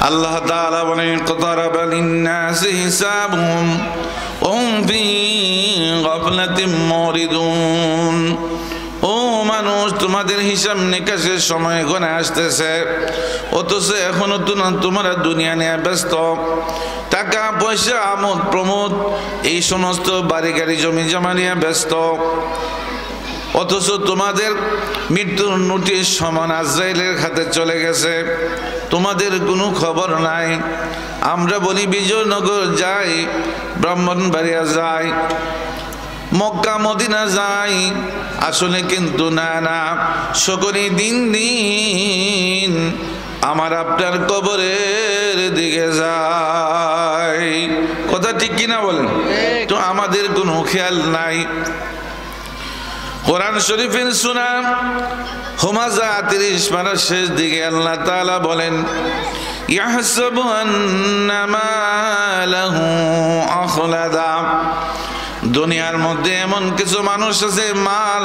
আল্লাহ তাআলা বলেন ইকতারাবা লিন-নাসি হিসাবুহুম ওয়া হুম ফি গাফলাতিন মুরিদুন। ও মানুষ, তোমাদের হিসাব নিকাশের সময় ঘনে আসতেছে, অথচ এখনো তোমরা দুনিয়া নিয়ে ব্যস্ত। টাকা পয়সা, আমোদ প্রমোদ, এই সমস্ত বাড়ি গাড়ি জমি জমা নিয়ে ব্যস্ত। অথচ তোমাদের মৃত্যুর নোটিশ সমান আজরাইলের হাতে চলে গেছে, তোমাদের কোনো খবর নাই। আমরা বলি বিজয়নগর যাই, ব্রাহ্মণবাড়িয়া যাই, মক্কা মদিনা যাই, আসলে কিন্তু না, সকলেই দিন দিন আমার আপনার কবরের দিকে যায়। কথা ঠিক কিনা বলেন? তো আমাদের কোনো খেয়াল নাই। কোরআন শরীফের সূরা হুমাযা 30 পারার শেষ দিকে আল্লাহ তাআলা বলেন ইয়াহসাবু আন্না মালাহু আখলাদা। দুনিয়ার মধ্যে এমন কিছু মানুষ আছে, মাল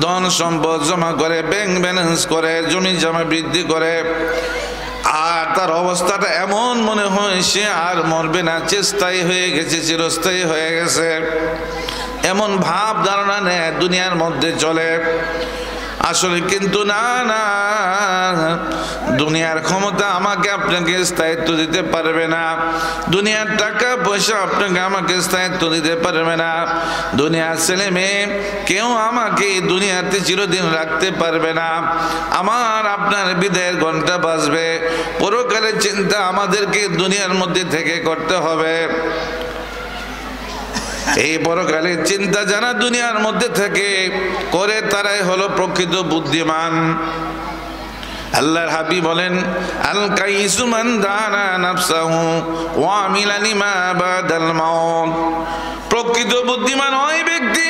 ধন সম্পদ জমা করে, ব্যাংক ব্যালেন্স করে, জমি জমা বৃদ্ধি করে, আর তার অবস্থাটা এমন মনে হয় সে আর মরবে না, চিরস্থায়ী হয়ে গেছে, চিরস্থায়ী হয়ে গেছে, এমন ভাব ধারণা নেয় দুনিয়ার মধ্যে চলে। আসলে কিন্তু না, দুনিয়ার ক্ষমতা আমাকে আপনাকে স্থায়িত্ব দিতে পারবে না, দুনিয়ার টাকা পয়সা আপনাকে আমাকে স্থায়িত্ব দিতে পারবে না, দুনিয়ার ছেলে মেয়ে কেউ আমাকে দুনিয়াতে চিরদিন রাখতে পারবে না। আমার আপনার বিদায়ের ঘন্টা বাজবে, পরকালের চিন্তা আমাদেরকে দুনিয়ার মধ্যে থেকে করতে হবে। এই পরকালের চিন্তা যারা দুনিয়ার মধ্যে থেকে করে তারাই হলো প্রকৃত বুদ্ধিমান। আল্লাহর হাবিব বলেন আল কাইসু মান দানা নাফসাহু ওয়া আমিলা লিমা বাদাল মাউত। প্রকৃত বুদ্ধিমান ওই ব্যক্তি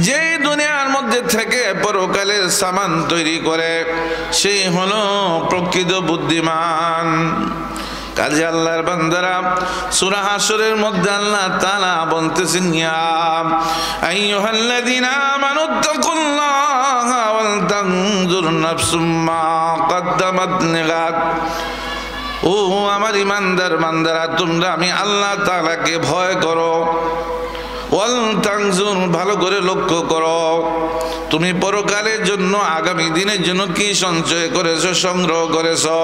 যে দুনিয়ার মধ্যে থেকে পরকালের সামান তৈরি করে, সেই হলো প্রকৃত বুদ্ধিমান। কাজে আল্লাহর বান্দারা, সূরা হাশরের মধ্যে আল্লাহ তাআলা বলতেছেন ইয়া আইয়ুহাল্লাযীনা আমানুত্তাকুল্লাহা ওয়াল তানজুর নাফসুম মা কদ্দামাত লিগাদ। ও আমার ঈমানদার বান্দারা, তোমরা আমি আল্লাহ তাআলাকে ভয় করো, ওয়াল তানজুর ভালো করে লক্ষ্য করো, তুমি পরকালের জন্য আগামী দিনের জন্য কি সঞ্চয় করেছো, সংগ্রহ করেছো।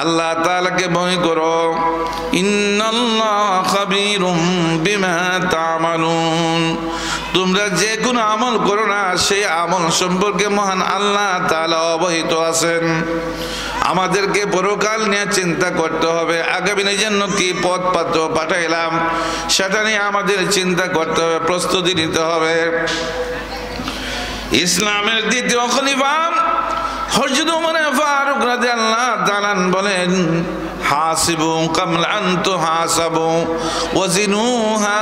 আল্লাহ তাআলাকে ভয় করো। ইন্নাল্লাহা খাবীরুম বিমা তা'মালুন। তোমরা যে কোনো আমল করো না, সেই আমল সম্পর্কে মহান আল্লাহ তাআলা অবহিত আছেন। আমাদেরকে পরকাল নিয়ে চিন্তা করতে হবে, আগামী দিনের জন্য কি পথ পাঠাইলাম সেটা নিয়ে আমাদের চিন্তা করতে হবে, প্রস্তুতি নিতে হবে। ইসলামের দ্বিতীয় খলিফা হযরত ওমর ফারুক রাদিয়াল্লাহু তাআলা বলেন হাসিবু কাবলা আন তুহাসাবু ওয়াজিনুহা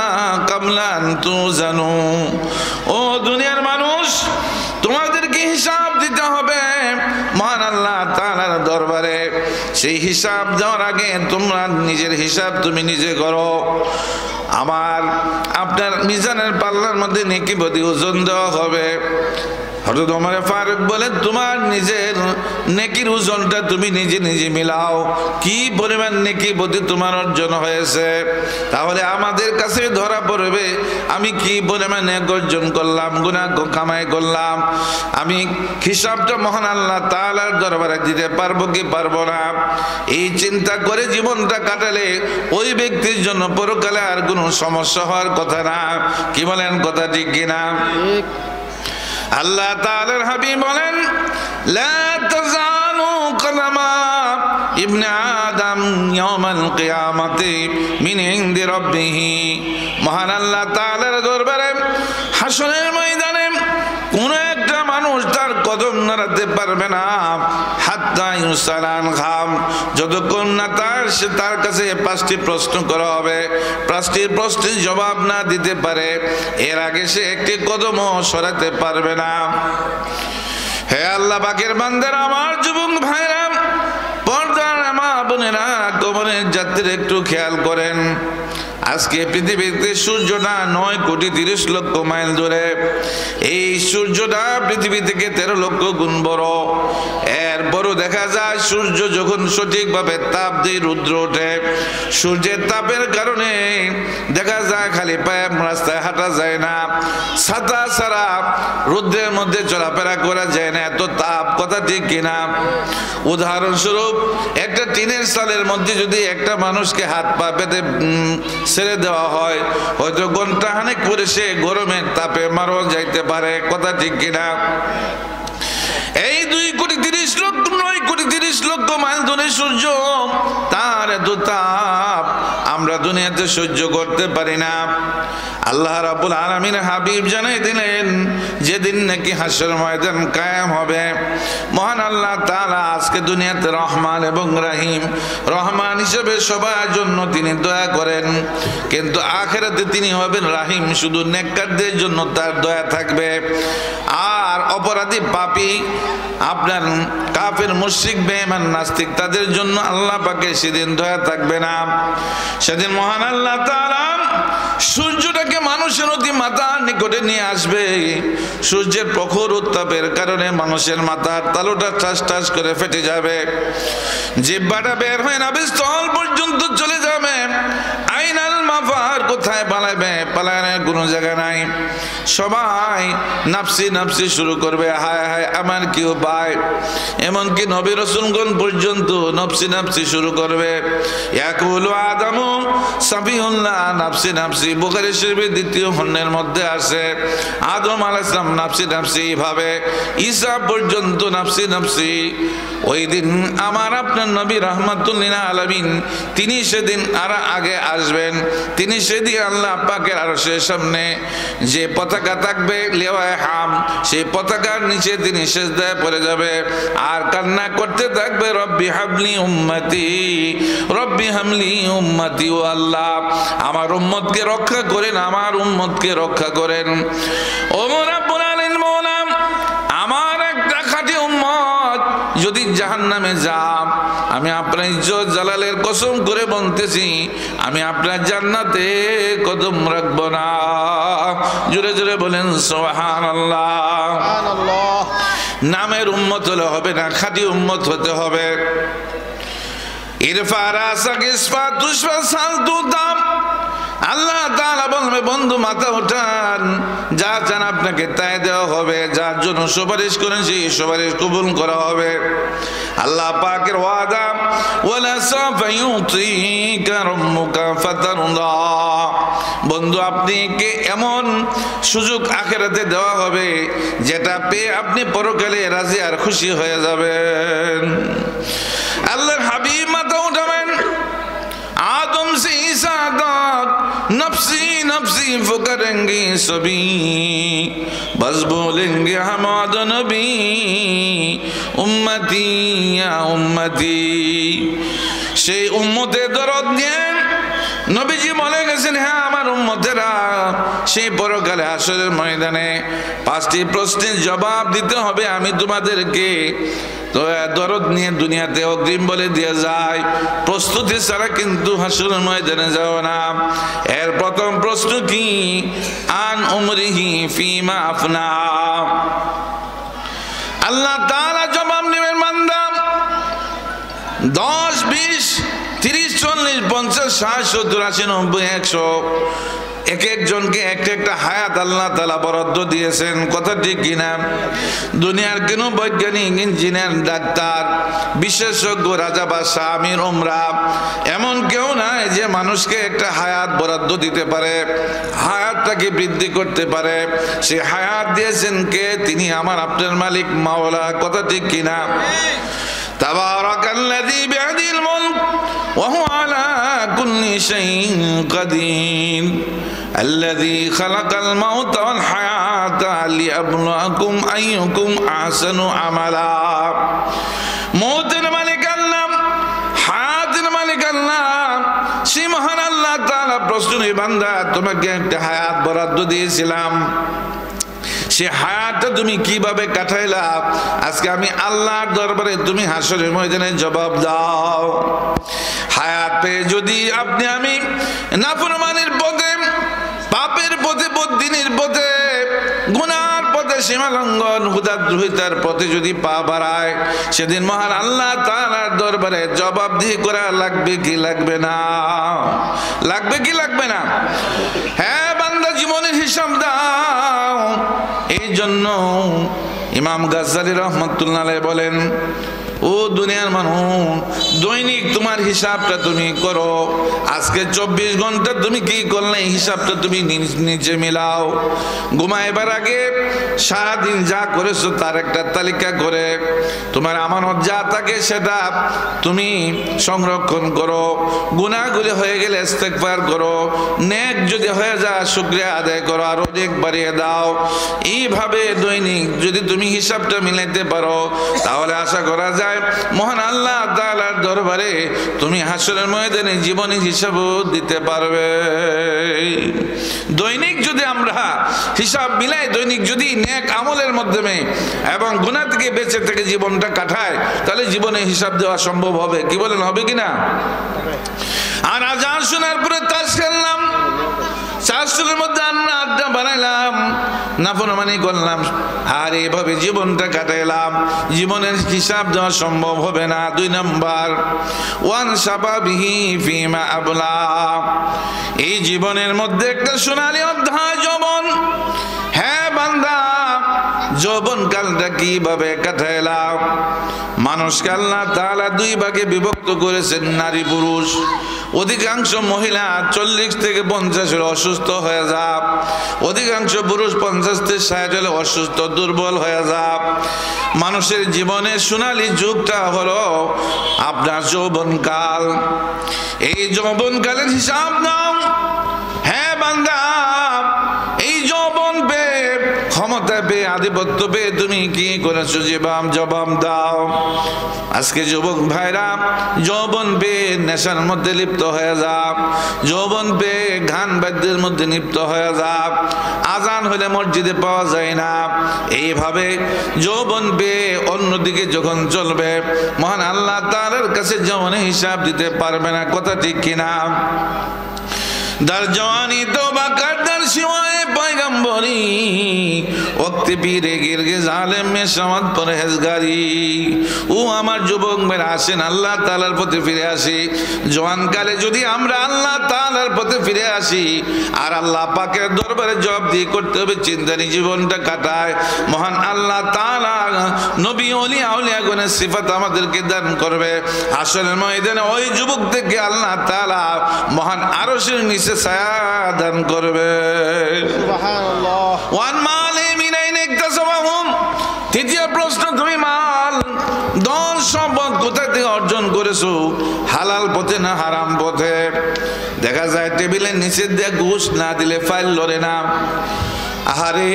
কাবলা আন তুজানু। ও দুনিয়ার মানুষ, তোমাদেরকে হিসাব দিতে হবে মহান আল্লাহ তাআলার দরবারে। সেই হিসাব দেওয়ার আগে তোমরা নিজের হিসাব তুমি নিজে করো। আমার আপনার মিজানের পাল্লার মধ্যে নেকি বদি ওজন দেওয়া হবে। হযরত ওমর ফারুক বলে তোমার নিজের নেকির ওজনটা তুমি নিজে নিজে মিলাও, কি পরিমাণ নেকি বদি তোমার অর্জন হয়েছে, তাহলে আমাদের কাছে ধরা পড়বে আমি কি পরিমাণ নেকি অর্জন করলাম, গুনাহ কামাই করলাম। আমি হিসাবটা মহান আল্লাহ তাআলার দরবারে দিতে পারবো কি পারবো না। এই চিন্তা করে জীবনটা কাটালে ওই ব্যক্তির জন্য পরকালে আর কোনো সমস্যা হওয়ার কথা না। কি বলেন, কথা ঠিক কিনা? আল্লাহ তাআলার হাবিব বলেন লা তাযালু কদমা ইবনে আদম ইয়াউমাল কিয়ামাতি মিন ইনদি রাব্বিহি। মহান আল্লাহ তাআলার দরবারে হাসরের ময়দানে কোন একটা মানুষ তার কদম নাড়াতে পারবে না হাত্তা ইউসালান খাম, যতক্ষণ না তার কাছে 5টি প্রশ্ন করা হবে, 5টি প্রশ্নের জবাব না দিতে পারে এর আগে সে একটি কদমও সরাতে পারবে না। হে আল্লাহ পাকের বান্দারা, আমার যুবক ভাইরা, পর্দার মা বোনেরা, কবরের যাত্রীরা একটু খেয়াল করেন। আজকে পৃথিবীতে সূর্যটা 9,30,00,000 মাইল দূরে। এই সূর্যটা পৃথিবী থেকে 13 লক্ষ গুণ বড়। এরপরও দেখা যায় সূর্য যখন সঠিকভাবে তাপ দিয়ে রৌদ্র ওঠে, সূর্যের তাপের কারণে দেখা যায় খালি পায়ে রাস্তায় হাঁটা যায় না, ছাতা ছাড়া রৌদ্রের মধ্যে চলাফেরা করা যায় না, এত তাপ। কথা ঠিক কিনা? উদাহরণস্বরূপ একটা টিনের চালের মধ্যে যদি একটা মানুষকে হাত পা পেতে ছেড়ে দেওয়া হয়, হয়তো ঘন্টা খানেক পরে সে গরমের তাপে মারা যাইতে পারে। কথা ঠিক কিনা? এই 2,30,00,000 মাইল দূরে সূর্য, তার এত তাপ আমরা দুনিয়াতে সহ্য করতে পারি না। আল্লাহ রাব্বুল আলামিন হাবিব জানাই দিলেন, যেদিন নাকি হাসর ময়দান কায়েম হবে, মহান আল্লাহ তাআলা আজকে দুনিয়াতে রহমান এবং রাহিম, রহমান হিসেবে সবার জন্য তিনি দয়া করেন, কিন্তু আখিরাতে তিনি হবেন রাহিম, শুধু নেককারদের জন্য তার দয়া থাকবে। আর অপরাধী পাপী, আপনার কাফের মুশরিক বেঈমান নাস্তিক, তাদের জন্য আল্লাহ পাকের সেদিন দয়া থাকবে না। সেদিন মহান আল্লাহ তাআলা সূর্যটাকে মানুষের অতি মাথার নিকটে নিয়ে আসবে। সূর্যের প্রখর উত্তাপের কারণে মানুষের মাথার তালুটা ঠাস ঠাস করে ফেটে যাবে, জিহ্বাটা বের হয়ে নাভিস্থল পর্যন্ত চলে যাবে। আইনাল মাফার, কোথায় পালাবে? পালানোর কোনো জায়গা নাই। সবাই নাফসি নাফসি শুরু করবে, হায় হায় আমার কি উপায়। এমনকি নবী রাসূলগণ পর্যন্ত নাফসি নাফসি শুরু করবে। ইয়াকুলু আদামু সাফিহুল্লাহ নাফসি নাফসি, বুখারী শরীফের 2য় খণ্ডের মধ্যে আছে, আদম আলাইহিস সালাম নাফসি নাফসি ভাবে, ঈসা পর্যন্ত নাফসি নাফসি। ওই দিন আমার আপনার নবী রাহমাতুল লিল আলামিন, তিনি সেদিন আর আগে আসবেন। তিনি সেদিন আল্লাহ পাকের আরশের সামনে যে পতাকা থাকবে, লিওয়ায়ে হাম, সেই পতাকার নিচে তিনি সিজদায় পড়ে যাবে আর কান্না করতে থাকবে, রব্বি হাবলি উম্মতি, রব্বি হামলি উম্মতি। ও আল্লাহ, আমার উম্মতকে রক্ষা করেন, আমার উম্মতকে রক্ষা করেন। ও রব্বুল আলামিন, মওলা, আমার একটা খাঁটি উম্মত যদি জাহান্নামে যায়, আমি আপনার ইজ্জত জালালের কসম করে বলতেছি, আমি আপনার জান্নাতে কদম রাখব না। জোরে জোরে বলেন সুবহানাল্লাহ। নামের উম্মত হলে হবে না, খাঁটি উম্মত হতে হবে। ইরফা রাসাক ইসফা তুশফা সালতু দাম, আল্লাহ তাআলা বলবে, বন্ধু মাথা উঠান, যা চান আপনাকে তাই দেওয়া হবে, যার জন্য সুপারিশ করেন সেই সুপারিশ কবুল করা হবে। আল্লাহ পাকের ওয়াদা, ওয়ালা সাফা ইউতিকা রাব্বুকা ফাতারদা, বন্ধু আপনাকে এমন সুযোগ আখিরাতে দেওয়া হবে যেটা পেয়ে আপনি পরকালে রাজি আর খুশি হয়ে যাবেন। আল্লাহর হাবিব মাথা উঠাবেন, आदम से ईसा तक नफ्सी नफ्सी फकरेंगे सभी, बस बोलेंगे हमाद नबी उम्मती या उम्मती। সেই উম্মতের দরদ নিয়ে নবীজি বলে গেছেন, হ্যাঁ আমার উম্মতেরা, সেই পরকালে হাসরের ময়দানে 5টি প্রশ্নের জবাব দিতে হবে আমি তোমাদেরকে। তো দরদ নিয়ে দুনিয়াতে অগ্রিম বলে দিয়ে যায়, প্রস্তুতি ছাড়া কিন্তু হাসরের ময়দানে যাও না। এর প্রথম প্রশ্ন কি? আন উমরিহি ফিমা আফনা। আল্লাহ তাআলা জবাব নেবেন, বান্দা 10, 20, 30, 40, 50, 60, 70, 80, 90, 100 এক একজনকে একটা একটা হায়াত আল্লাহ তাআলা বরাদ্দ দিয়েছেন। কথা ঠিক কিনা? দুনিয়ার কোন বৈজ্ঞানিক, ইঞ্জিনিয়ার, ডাক্তার, বিশেষজ্ঞ, রাজা বাদশাহ, আমির উমরা, এমন কেউ নাই যে মানুষকে একটা হায়াত বরাদ্দ দিতে পারে, হায়াতটাকে বৃদ্ধি করতে পারে। সে হায়াত দিয়েছেন কে? তিনি আমার আপনার মালিক, মাওলা। কথা ঠিক কিনা? তাবারাকাল্লাযী বিয়াদিহিল মুলক ওয়া হুয়া আলা কুল্লি শাইইন কাদির, আল্লাযী খালাকাল মাউতা ওয়াল হায়াতা লিয়াবলুয়াকুম আইয়ুকুম আহসানু আমালা। মওতের মালিক আল্লাহ, হায়াতের মালিক আল্লাহ। সেই মহান আল্লাহ তাআলা প্রশ্ন, বান্দা তোমাকে একটা হায়াত বরাদ্দ দিয়েছিলাম, সে হায়াতটা তুমি কিভাবে কাটাইলা? আজকে আমি আল্লাহর দরবারে তুমি হাসরের ময়দানে জবাব দাও। হায়াত পেয়ে যদি আপনি আমি নাফরমানির পথে, পাপের পথে, বদ্দিনের পথে, গুনার পথে, সীমালঙ্ঘন, হুদাদ্রোহিতার পথে যদি পা বাড়ায়, সেদিন মহান আল্লাহ তাআলার দরবারে জবাবদিহি করা লাগবে কি লাগবে না? লাগবে কি লাগবে না? হ্যাঁ বান্দা, জীবনের হিসাব দাও। এই জন্য ইমাম গাজ্জালী রাহমাতুল্লাহ আলাইহি বলেন, ও দুনিয়ার মানুষ, দৈনিক তোমার হিসাবটা তুমি করো। আজকে 24 ঘন্টা তুমি কি করলে হিসাবটা তুমি নিচে মিলাও। ঘুমাইবার আগে সারাদিন যা করেছো তার একটা তালিকা করে তোমার আমানত যা থাকে সেটা তুমি সংরক্ষণ করো। গুনাহগুলি হয়ে গেলে ইস্তেগফার করো, নেক যদি হয়ে যায় শুকরিয়া আদায় করো, আর অনেক বাড়িয়ে দাও। এইভাবে দৈনিক যদি তুমি হিসাবটা মিলাইতে পারো, তাহলে আশা করা যায় মহান আল্লাহ তাআলার দরবারে তুমি হাসরের ময়দানে জীবনের হিসাব দিতে পারবে। দৈনিক যদি আমরা হিসাব মিলাই, দৈনিক যদি নেক আমলের মাধ্যমে এবং গুনাহ থেকে বেঁচে থেকে জীবনটা কাটায়, তাহলে জীবনে হিসাব দেওয়া সম্ভব হবে। কি বলেন, হবে কিনা? আর আজান শোনার পরে তাস খেললাম, শাস্ত্রের মধ্যে আড্ডা বানাইলাম, নাফরমানি করলাম, আর এইভাবে জীবনটা কাটাইলাম, জীবনের হিসাব দেওয়া সম্ভব হবে না। 2 নম্বর, ওয়ান শাবাবিহি ফিমা আবলা, এই জীবনের মধ্যে একটা সোনালী অধ্যায় যৌবন। হ্যাঁ বান্দা, যৌবন কালটা কিভাবে কাটাইলাম? মানুষকে আল্লাহ তাআলা 2 ভাগে বিভক্ত করেছেন, নারী পুরুষ। অধিকাংশ মহিলা 40 থেকে 50 হলে অসুস্থ হয়ে যায়, অধিকাংশ পুরুষ 50 থেকে 60 হলে অসুস্থ, দুর্বল হয়ে যায়। মানুষের জীবনের সোনালী যুগটা হলো আপনার যৌবনকাল। এই যৌবনকালের হিসাব নাও। হ্যাঁ বান্দা, এই যৌবন পেয়ে, ক্ষমতা পেয়ে, আধিপত্য পেয়ে তুমি কি করেছো জবাব দাও। আজকে যুবক ভাইরা যৌবন পেয়ে নেশার মধ্যে লিপ্ত হয়ে যাও, যৌবন পেয়ে গান বাদ্যের মধ্যে লিপ্ত হয়ে যাও, আজান হলে মসজিদে পাওয়া যায় না। এইভাবে যৌবন পেয়ে অন্যদিকে যখন চলবে, মহান আল্লাহ তাআলার কাছে যেমন হিসাব দিতে পারবে না। কথা ঠিক কিনা? در جوانی توبہ کر در سوائے پیغمبری وقت پیرے گرگے ظالم میں شمد پرہیزگاری। ও আমার যুবক মেয়েরা আসেন, আল্লাহ তাআলার পথে ফিরে আসি। জওয়ান কালে যদি আমরা আল্লাহ তাআলার পথে ফিরে আসি আর আল্লাহ পাকের দরবারে জবাবদিহি করতে হবে, চিন্তানি জীবনটা কাটায়, মহান আল্লাহ তাআলা নবী ওলি আউলিয়াগণের সিফাত আমাদেরকে দান করবে। হাসরের ময়দানে ওই যুবক থেকে আল্লাহ তাআলা মহান আরশের নিচে ছায়া দান করবে। সুবহানাল্লাহ। ওয়ান মালে মিন আইন ইকতাসাবাহুম, তৃতীয় প্রশ্ন, তুমি মাল ধন সম্পদ কোথা থেকে অর্জন করেছো? হালাল পথে না হারাম পথে? দেখা যায় টেবিলের নিচে দিয়ে ঘুষ না দিলে ফাইল লড়ে না। আহারে,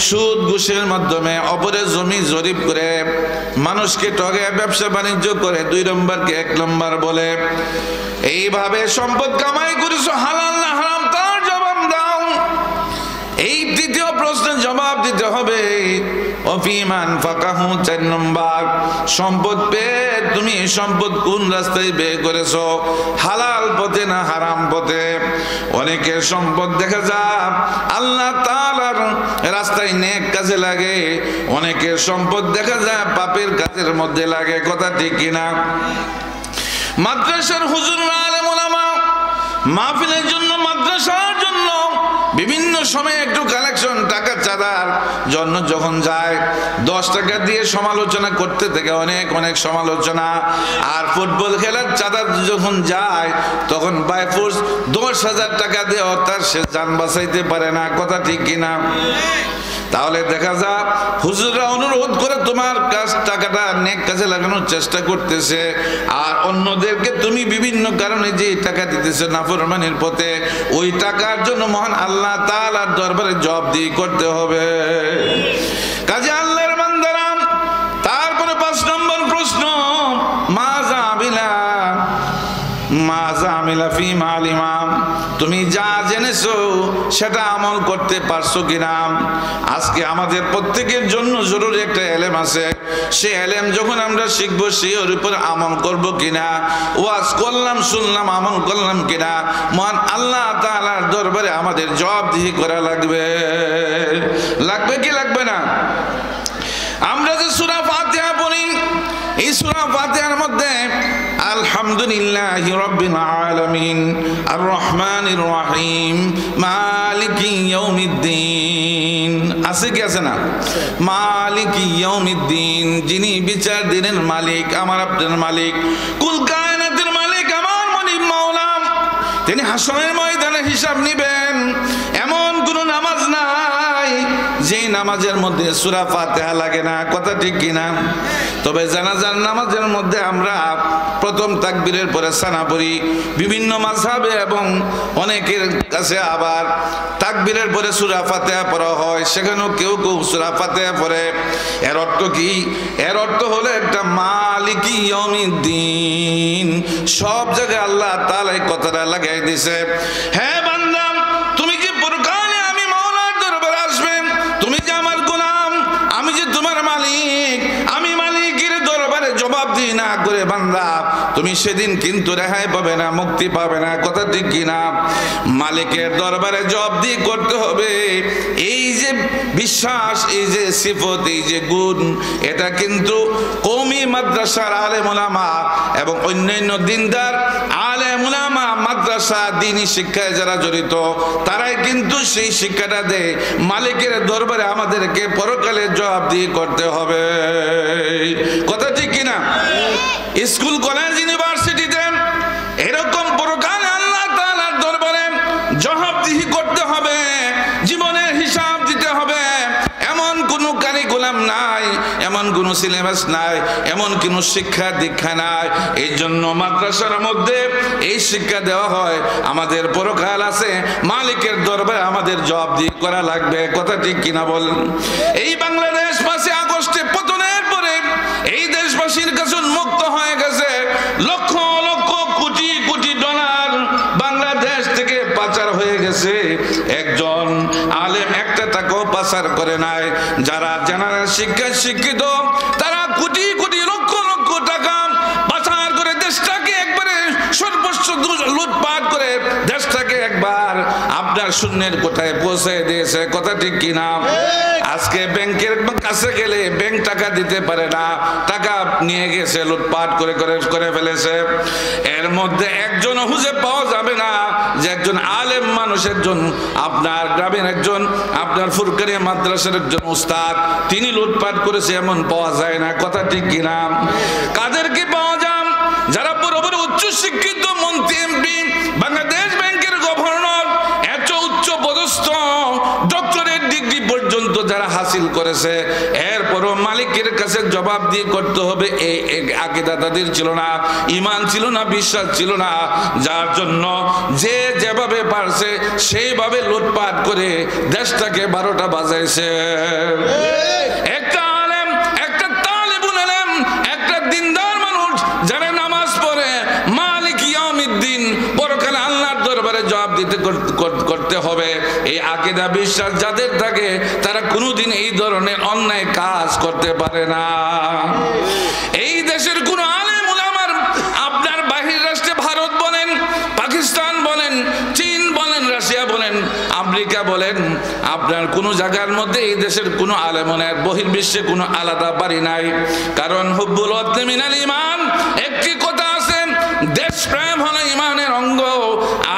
সুদ ঘুষের মাধ্যমে অপরের জমি জরিপ করে মানুষকে ঠগে ব্যবসা বাণিজ্য করে 2 নম্বরকে 1 নম্বর বলে। এইভাবে সম্পদ কামাই করেছো, হালাল না হারাম তার জবাব দাও। এই তৃতীয় প্রশ্নের জবাব দিতে হবে। অফিমান ফাকাহু 4 নম্বর, সম্পদ পেয়ে তুমি সম্পদ কোন রাস্তায় ব্যয় করেছো? হালাল পথে না হারাম পথে? অনেকের সম্পদ দেখা যায় আল্লাহ তাআলার রাস্তায় নেক কাজে লাগে, অনেকের সম্পদ দেখা যায় পাপের কাজের মধ্যে লাগে। কথা ঠিক কিনা? মাদ্রাসার হুজুররা, আলেম ওলামা মাহফিলের জন্য, মাদ্রাসার জন্য বিভিন্ন সময় একটু কালেকশন, টাকা চাঁদার জন্য যখন যায়, 10 টাকা দিয়ে সমালোচনা করতে থেকে অনেক অনেক সমালোচনা। আর ফুটবল খেলার চাঁদা যখন যায়, তখন বাই ফোর্স 10,000 টাকা দিয়ে তার সে জান বাঁচাইতে পারে না। কথা ঠিক কিনা? তাহলে দেখা যায় হুজুররা অনুরোধ করে তোমার কাছ টাকাটা নেক কাজে লাগানোর চেষ্টা করতেছে, আর অন্যদেরকে তুমি বিভিন্ন কারণে যে টাকা দিতেছে নাফরমানির পথে, ওই টাকার জন্য মহান আল্লাহ তাআলার দরবারে জবাবদিহি করতে হবে। কাজে আল্লাহর বান্দারা, তারপরে 5 নম্বর প্রশ্ন, মাজা মাযা আমিলা ফীমা আলিমা, তুমি যা জেনেছো সেটা আমল করতে পারছো কিনা। আজকে আমাদের প্রত্যেকের জন্য জরুরি একটা ইলম আছে, সেই ইলম যখন আমরা শিখবো সেই উপর আমল করব কিনা, ওয়াজ করলাম শুনলাম আমল করলাম কিনা, মহান আল্লাহ তাআলার দরবারে আমাদের জবাবদিহি করা লাগবে। লাগবে কি লাগবে না? আমরা যে সূরা ফাতিহা পড়ি, এই সূরা ফাতিহার মধ্যে আলহামদুলিল্লাহি রাব্বিল আলামিন আর রহমানির রহিম মালিকি ইয়াউমিদ্দিন আছে কি আছে না? মালিকি ইয়াউমিদ্দিন, যিনি বিচার দিনের মালিক, আমার আপনার মালিক, কুল কায়নাতের মালিক, আমার মালিক মাওলা, তিনি হাসরের ময়দানে হিসাব নেবেন। এমন কোন নামাজ নাই যে নামাজের মধ্যে সূরা ফাতিহা লাগে না, কথা ঠিক কিনা? তবে জানাজার নামাজের মধ্যে আমরা প্রথম তাকবীরের পরে সানা পড়ি, বিভিন্ন মাযহাবে এবং অনেকের কাছে আবার তাকবীরের পরে সূরা ফাতিহা পড়া হয়, সেখানেও কেউ কেউ সূরা ফাতিহা পড়ে। এর অর্থ কি? এর অর্থ হলো একটা মালিকি ইয়াউমিদ্দিন। সব জায়গায় আল্লাহ তাআলা এই কথাটা লাগাই দিয়েছে। হ্যাঁ বান্দা, তুমি কি পরকালে আমি মাওলার দরবারে আসবে, তুমি যে আমার গোলাম, আমি যে তোমার মালিক, আমি মালিকের দরবারে জবাবদিহি না করে বান্দা তুমি সেদিন কিন্তু রেহাই পাবে না, মুক্তি পাবে না, কথা ঠিক কিনা? মালিকের দরবারে জবাবদিহি করতে হবে। এই যে বিশ্বাস, এই যে সিফত, এই যে গুণ, এটা কিন্তু কওমি মাদ্রাসার আলেম উলামা এবং অন্যান্য দিনদার আলেম উলামা, মাদ্রাসা দ্বীনি শিক্ষায় যারা জড়িত, তারাই কিন্তু সেই শিক্ষাটা দেয়। মালিকের দরবারে আমাদেরকে পরকালে জবাবদিহি করতে হবে, কথা ঠিক কিনা? স্কুল কলেজ ইউনিভার্সিটিতে এরকম পরকালে আল্লাহ তাআলার দরবারে জবাবদিহি করতে হবে, জীবনের হিসাব দিতে হবে। এমন কোনো কারিকুলাম নাই, এমন কোনো সিলেবাস নাই, এমন কোনো শিক্ষা দীক্ষা নাই। এই জন্য মাদ্রাসার মধ্যে এই শিক্ষা দেওয়া হয়, আমাদের পরকাল আছে, মালিকের দরবারে আমাদের জবাবদিহি করা লাগবে, কথা ঠিক কিনা বলেন? এই বাংলাদেশ 5 আগস্টে পতনের পরে এই দেশবাসীর কাছে মুক্ত হয়ে গেছে। লক্ষ লক্ষ কোটি কোটি ডলার বাংলাদেশ থেকে পাচার হয়ে গেছে। একজন আলেম একটা টাকাও পাচার করে নাই। যারা জেনারেল শিক্ষায় শিক্ষিত, তারা কোটি কোটি লক্ষ লক্ষ টাকা পাচার করে দেশটাকে একবারে সর্বস্ব লুটপাট করে দেশটাকে একবার আপনার শূন্যের কোথায় পৌঁছে দিয়েছে, কথা ঠিক কিনা? আজকে ব্যাংকের কাছে গেলে ব্যাংক টাকা দিতে পারে না, টাকা নিয়ে গেছে, লুটপাট করে করে করে ফেলেছে। এর মধ্যে একজন খুঁজে পাওয়া যাবে না যে একজন আলেম মানুষ, একজন আপনার গ্রামের একজন আপনার ফুরকানি মাদ্রাসার একজন উস্তাদ তিনি লুটপাট করেছে, এমন পাওয়া যায় না, কথা ঠিক কিনা? কাদেরকে পাওয়া যায়? যারা বড় বড় উচ্চ শিক্ষিত মন্ত্রী, এমপি, বাংলাদেশ ব্যাংকের গভর্নর, এত উচ্চ পদস্থ ডক্টরেট ডিগ্রি পর্যন্ত যারা হাসিল করেছে, এরপরও মালিকের কাছে জবাবদিহি করতে হবে। এই আকীদা তাদের ছিল না, ঈমান ছিল না, বিশ্বাস ছিল না, যার জন্য যে যেভাবে পারছে সেইভাবে লুটপাট করে দেশটাকে 12টা বাজাইছে। একটা আলেম, একটা তালিবুল ইলম, একটা দিনদার মানুষ যারা নামাজ পড়ে, মালিক ইয়াউমিদ্দিন, পরকালে আল্লাহর দরবারে জবাব দিতে করতে হবে। এই আকীদা বিশ্বাস যাদের থাকে, তারা কোনোদিন এই ধরনের অন্যায় কাজ করতে পারে না। এই দেশের কোন আলেম উলামার আপনার বাহির রাষ্ট্রে, ভারত বলেন, পাকিস্তান বলেন, চীন বলেন, রাশিয়া বলেন, আমেরিকা বলেন, আপনার কোন জায়গার মধ্যে এই দেশের কোন আলেমের বহির্বিশ্বে কোনো আলাদা বাড়ি নাই। কারণ হুব্বুল ওয়াতনি মিনাল ঈমান, একটি কথা আছে, দেশপ্রেম হলো ঈমানের অঙ্গ।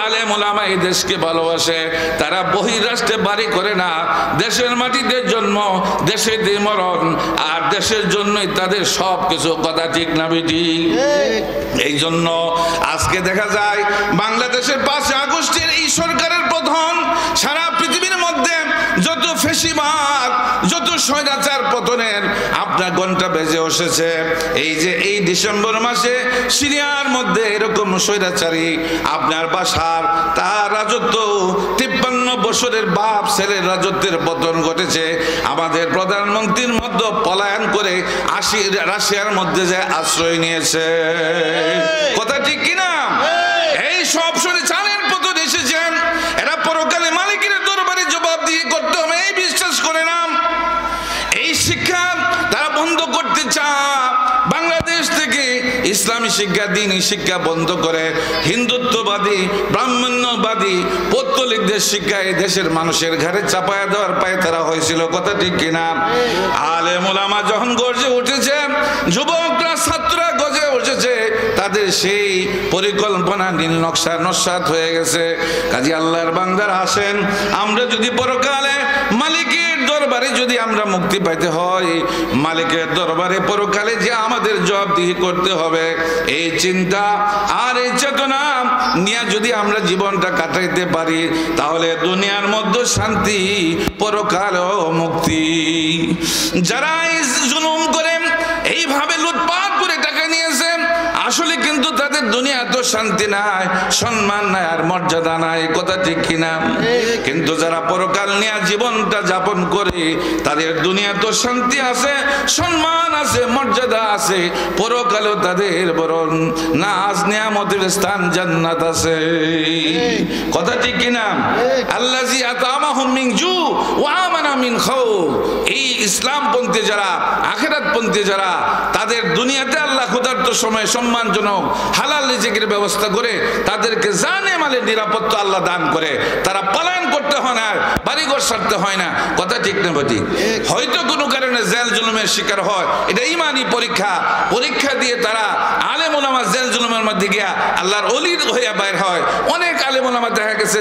আলেম উলামা এই দেশকে ভালোবাসে, তারা বহির্রাষ্ট্রে বাড়ি করে না, দেশের মাটিতে জন্ম, দেশেতে মরণ, আর দেশের জন্যই তাদের সব কিছু, কথা ঠিক না বেটি? এই জন্য আজকে দেখা যায় বাংলাদেশের 5 আগস্টের এই সরকারের প্রধান, সারা পৃথিবীর মধ্যে যত ফেসিবাদ, যত স্বৈরাচার পতনের আপনার ঘন্টা বেজে এসেছে। এই যে এই ডিসেম্বর মাসে সিরিয়ার মধ্যে এরকম স্বৈরাচারী আপনার বাশার, তার রাজত্ব 53 বছরের বাপ ছেলের রাজত্বের পতন ঘটেছে। আমাদের প্রধানমন্ত্রীর মধ্যে পলায়ন করে রাশিয়ার মধ্যে যে আশ্রয় নিয়েছে, কথা ঠিক কিনা? এই সব শুনে চালের পথে এসেছেন, এরা পরকালে মালিকের দরবারে জবাবদিহি করতে হবে এই বিশ্বাস করে না। এই শিক্ষা তারা বন্ধ করতে চায়। বাংলাদেশ থেকে ইসলামী শিক্ষা, দ্বীনি শিক্ষা বন্ধ করে হিন্দুত্ববাদী, ব্রাহ্মণ্যবাদী, পৌত্তলিকদের শিক্ষা এই দেশের মানুষের ঘাড়ে চাপায়া দেওয়ার পায়ে তারা হয়েছিল। কথা ঠিক কিনা? আলেম ওলামা যখন গর্জে উঠেছে, যুবকরা ছাত্ররা গর্জে উঠেছে, তাদের সেই পরিকল্পনা নীল নকশা নস্যাৎ হয়ে গেছে। কাজী আল্লাহর বান্দারা আসেন, আমরা যদি পরকালে মালিকের দরবারে যদি আমরা মুক্তি পাইতে হয়, মালিকের দরবারে পরকালে যে আমাদের জবাবদিহি করতে হবে, এই চিন্তা আর এই চেতনা নিয়ে যদি আমরা জীবনটা কাটাইতে পারি, তাহলে দুনিয়ার মধ্যে শান্তি, পরকালেও মুক্তি। যারা এই জুলুম করে এইভাবে লুটপাট করে টাকা নিয়েছে, আসলে কিন্তু তাদের দুনিয়া তো শান্তি নাই, সম্মান নাই, আর মর্যাদা নাই। কথা ঠিক কিনা? কিন্তু যারা পরকাল নিয়ে জীবনটা যাপন করে, তাদের দুনিয়া তো শান্তি আছে, সম্মান আছে, মর্যাদা আছে, পরকালেও তাদের বরং নাজ নিয়ামতের স্থান জান্নাত আছে। কথা ঠিক কিনা? আল্লাযী আতামাহুম মিন জু ওয়া আমানা মিন খাউফ। এই ইসলামপন্থী যারা, আখিরাতপন্থী যারা, তাদের দুনিয়াতে আল্লাহ ক্ষুধার্ত সময় সম্মানজনক হালাল রিজিকের ব্যবস্থা করে তাদেরকে জানে মালের নিরাপত্তা আল্লাহ দান করে। তারা পলায়ন করতে হয় না, বাড়িঘর ছাড়তে হয় না। কথা ঠিক না বেঠিক? হয়তো কোনো কারণে জেল জুলুমের শিকার হয়, এটা ইমানি পরীক্ষা। পরীক্ষা দিয়ে তারা আলেম ওলামা জেল জুলুমের মধ্যে গিয়া আল্লাহর ওলি হইয়া বাইর হয়। অনেক আলেম ওলামা দেখা গেছে